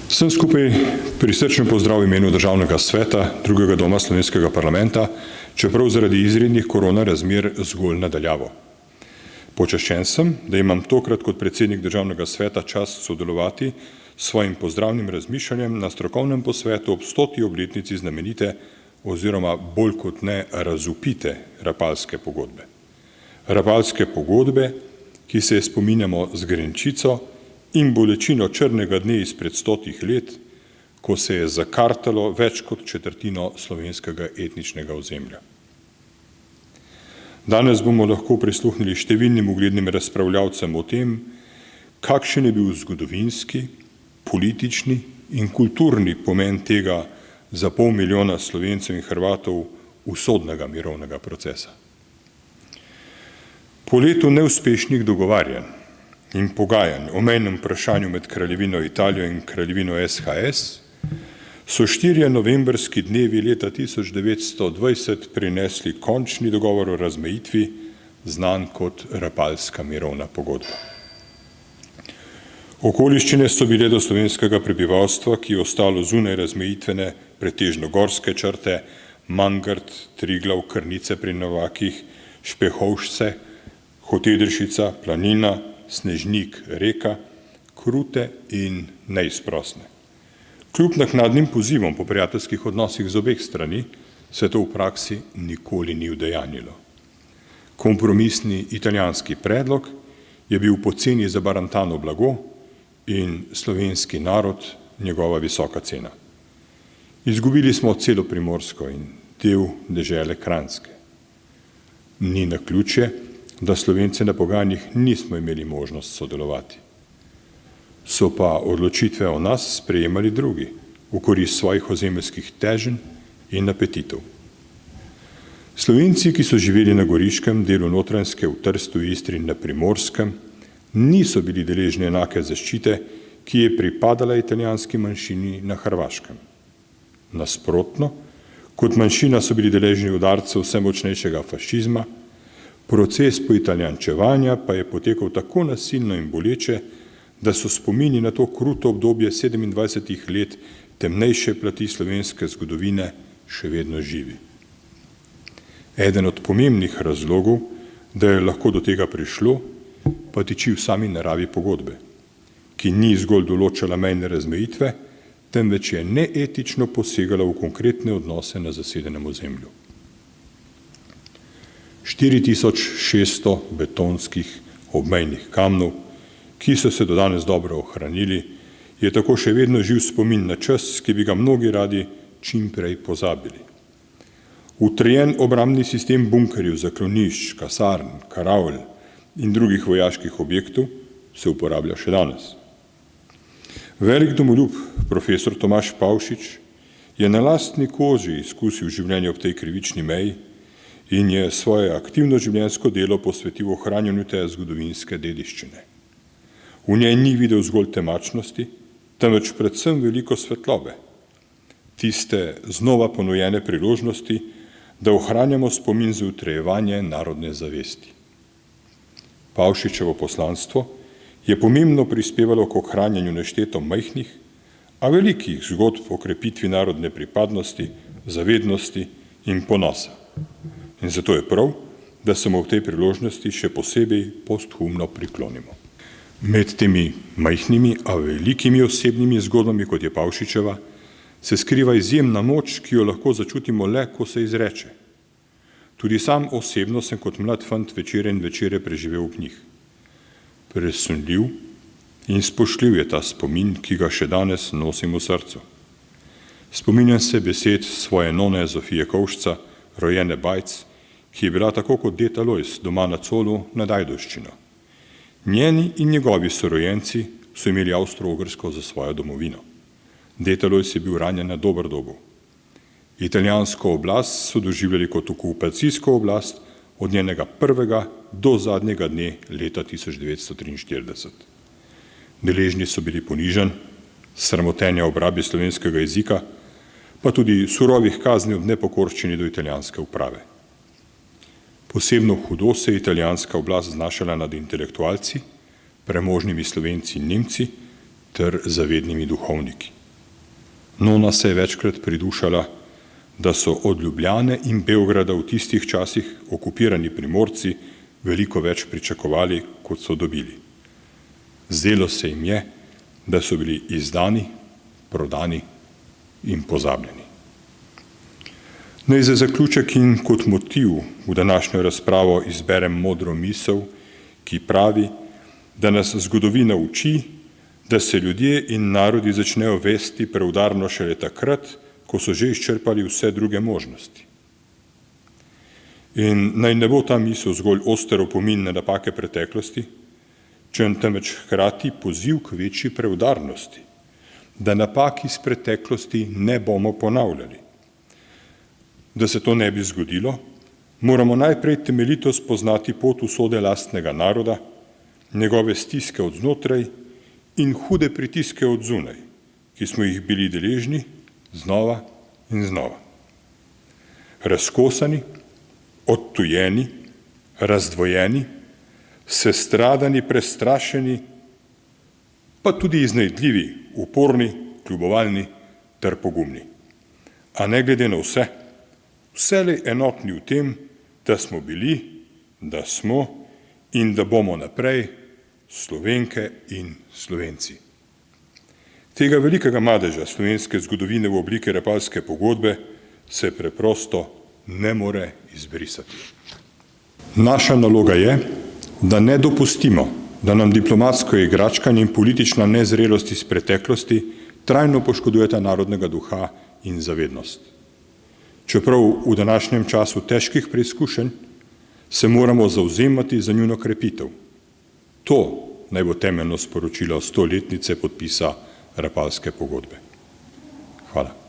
Vsem skupaj prisrčen pozdrav v imenu Državnega sveta, drugega doma Slovenskega parlamenta, čeprav zaradi izrednih korona razmer zgolj nadaljavo. Počaščen sem, da imam tokrat kot predsednik Državnega sveta čast sodelovati s svojim pozdravnim razmišljanjem na strokovnem posvetu ob 100. obletnici znamenite oziroma bolj kot ne razvpite Rapalske pogodbe. Rapalske pogodbe, ki se je spominjamo z grenčico in bolečino črnega dne izpred 100 let, ko se je zakartalo več kot četrtino slovenskega etničnega ozemlja. Danes bomo lahko prisluhnili številnim uglednim razpravljavcem o tem, kakšen je bil zgodovinski, politični in kulturni pomen tega za 500 000 Slovencev in Hrvatov usodnega mirovnega procesa. Po letu neuspešnih dogovarjanj in pogajanj o mejnem vprašanju med Kraljevino Italijo in Kraljevino SHS so 4 novembrski dnevi leta 1920 prinesli končni dogovor o razmejitvi, znan kot Rapalska mirovna pogodba. Okoliščine so bile do slovenskega prebivalstva, ki je ostalo zunaj razmejitvene, pretežno gorske črte, Mangart, Triglav, Krnice pri Novakih, Špehovšce, Hotedršica, Planina, Snežnik, Reka, krute in neizprosne. Kljub naknadnim pozivom po prijateljskih odnosih z obeh strani se to v praksi nikoli ni udejanjilo. Kompromisni italijanski predlog je bil poceni zabarantano blago in slovenski narod njegova visoka cena. Izgubili smo celo Primorsko in del dežele Kranjske. Ni naključje, da Slovenci na pogajanjih nismo imeli možnost sodelovati. So pa odločitve o nas sprejemali drugi, v korist svojih ozemeljskih teženj in apetitov. Slovenci, ki so živeli na Goriškem, delu Notranjske, v Trstu, Istri in na Primorskem, niso bili deležni enake zaščite, ki je pripadala italijanski manjšini na Hrvaškem. Nasprotno, kot manjšina so bili deležni udarcev vse močnejšega fašizma, proces poitalijančevanja pa je potekal tako nasilno in boleče, da so spomini na to kruto obdobje 27 let temnejše plati slovenske zgodovine še vedno živi. Eden od pomembnih razlogov, da je lahko do tega prišlo, pa tiči v sami naravi pogodbe, ki ni zgolj določala mejne razmejitve, temveč je neetično posegala v konkretne odnose na zasedenem ozemlju. 4600 betonskih obmejnih kamnov, ki so se do danes dobro ohranili, je tako še vedno živ spomin na čas, ki bi ga mnogi radi čim prej pozabili. Utrjen obrambni sistem bunkerjev, zaklonišč, kasarn, karavl in drugih vojaških objektov se uporablja še danes. Velik domoljub, profesor Tomaž Pavšič, je na lastni koži izkusil življenje ob tej krivični meji in je svoje aktivno življenjsko delo posvetil ohranjanju te zgodovinske dediščine. V njej ni videl zgolj temačnosti, temveč predvsem veliko svetlobe, tiste znova ponujene priložnosti, da ohranjamo spomin za utrjevanje narodne zavesti. Pavšičevo poslanstvo je pomembno prispevalo k ohranjanju nešteto majhnih, a velikih zgodb o krepitvi narodne pripadnosti, zavednosti in ponosa. In zato je prav, da se mu v tej priložnosti še posebej posthumno priklonimo. Med temi majhnimi, a velikimi osebnimi zgodbami, kot je Pavšičeva, se skriva izjemna moč, ki jo lahko začutimo le, ko se izreče. Tudi sam osebno sem kot mlad fant večere in večere preživel v njih. Presunljiv in spoštljiv je ta spomin, ki ga še danes nosim v srcu. Spominjam se besed svoje none Zofije Kovšca, rojene Bajc, ki je bila tako kot ded Alojz doma na Colu nad Ajdovščino. Njeni in njegovi sorojenci so imeli Avstro-Ogrsko za svojo domovino. Ded Alojz je bil ranjen na Doberdobu. Italijansko oblast so doživljali kot okupacijsko oblast od njenega prvega do zadnjega dne leta 1943. Deležni so bili ponižanj, sramotenja ob rabi slovenskega jezika, pa tudi surovih kazni ob nepokorščini do italijanske uprave. Posebno hudo se je italijanska oblast znašala nad intelektualci, premožnimi Slovenci in Nemci ter zavednimi duhovniki. Nona se je večkrat pridušala, da so od Ljubljane in Beograda v tistih časih okupirani Primorci veliko več pričakovali, kot so dobili. Zdelo se jim je, da so bili izdani, prodani in pozabljeni. Naj za zaključek in kot motiv v današnjo razpravo izberem modro misel, ki pravi, da nas zgodovina uči, da se ljudje in narodi začnejo vesti preudarno šele takrat, ko so že izčrpali vse druge možnosti. In naj ne bo ta misel zgolj oster opomin na napake preteklosti, temveč hkrati poziv k večji preudarnosti, da napak iz preteklosti ne bomo ponavljali. Da se to ne bi zgodilo, moramo najprej temeljito spoznati pot usode lastnega naroda, njegove stiske od znotraj in hude pritiske od zunaj, ki smo jih bili deležni znova in znova. Razkosani, odtujeni, razdvojeni, sestradani, prestrašeni, pa tudi iznajdljivi, uporni, kljubovalni ter pogumni. A ne glede na vse, vselej enotni v tem, da smo bili, da smo in da bomo naprej Slovenke in Slovenci. Tega velikega madeža slovenske zgodovine v obliki Rapalske pogodbe se preprosto ne more izbrisati. Naša naloga je, da ne dopustimo, da nam diplomatsko igračkanje in politična nezrelost iz preteklosti trajno poškodujeta narodnega duha in zavednost. Čeprav v današnjem času težkih preizkušenj se moramo zavzemati za njuno krepitev. To naj bo temeljno sporočilo 100-letnice podpisa Rapalske pogodbe. Hvala.